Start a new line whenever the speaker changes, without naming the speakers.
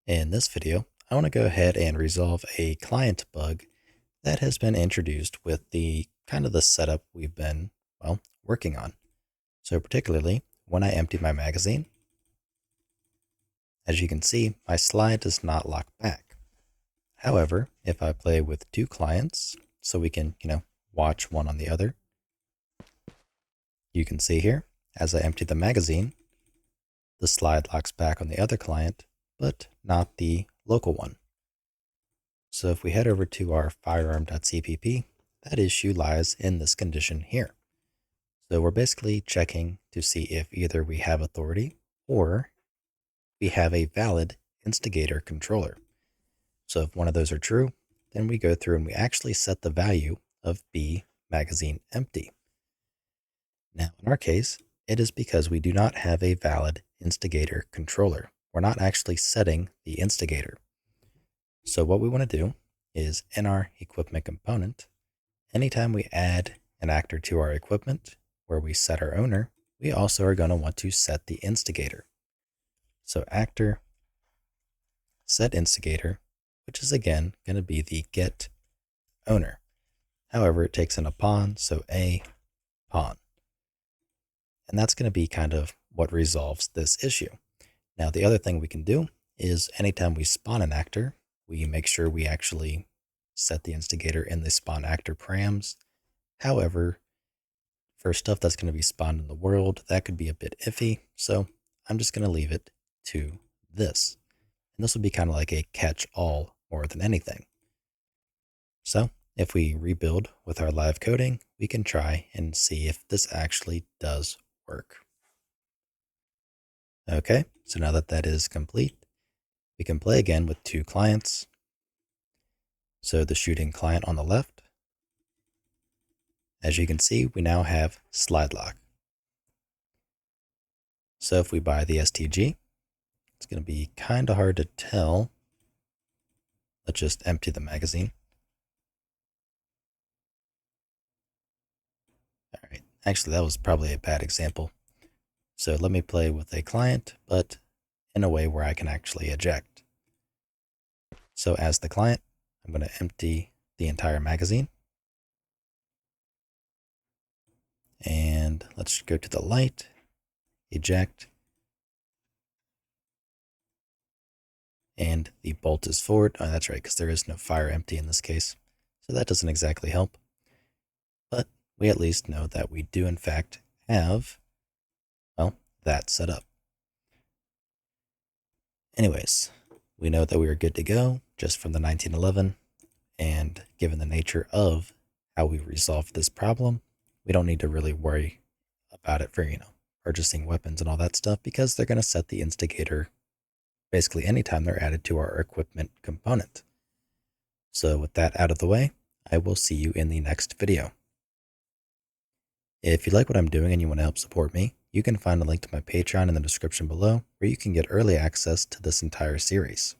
In this video, I want to go ahead and resolve a client bug that has been introduced with the kind of the setup we've been, working on. So particularly when I empty my magazine, as you can see, my slide does not lock back. However, if I play with two clients, so we can, watch one on the other, you can see here, as I empty the magazine, the slide locks back on the other client, but not the local one. So if we head over to our firearm.cpp, that issue lies in this condition here. So we're basically checking to see if either we have authority or we have a valid instigator controller. So if one of those are true, then we go through and we actually set the value of B magazine empty. Now in our case, it is because we do not have a valid instigator controller. We're not actually setting the instigator. So what we want to do is in our equipment component, anytime we add an actor to our equipment where we set our owner, we also are going to want to set the instigator. So actor set instigator, which is again going to be the get owner. However, it takes in a pawn, so a pawn. And that's going to be kind of what resolves this issue. Now, the other thing we can do is anytime we spawn an actor, we make sure we actually set the instigator in the spawn actor params. However, for stuff that's going to be spawned in the world, that could be a bit iffy. So I'm just going to leave it to this. And this will be kind of like a catch-all more than anything. So if we rebuild with our live coding, we can try and see if this actually does work. Okay, so now that that is complete, we can play again with two clients. So the shooting client on the left. As you can see, we now have slide lock. So if we buy the STG, it's going to be kind of hard to tell. Let's just empty the magazine. All right, actually that was probably a bad example. So let me play with a client, but in a way where I can actually eject. So as the client, I'm going to empty the entire magazine. And let's go to the light, eject. And the bolt is forward. Oh, that's right, because there is no fire empty in this case. So that doesn't exactly help. But we at least know that we do in fact have, that set up. Anyways, we know that we are good to go just from the 1911. And given the nature of how we resolved this problem, we don't need to really worry about it for, purchasing weapons and all that stuff because they're going to set the instigator basically anytime they're added to our equipment component. So with that out of the way, I will see you in the next video. If you like what I'm doing and you want to help support me, you can find a link to my Patreon in the description below where you can get early access to this entire series.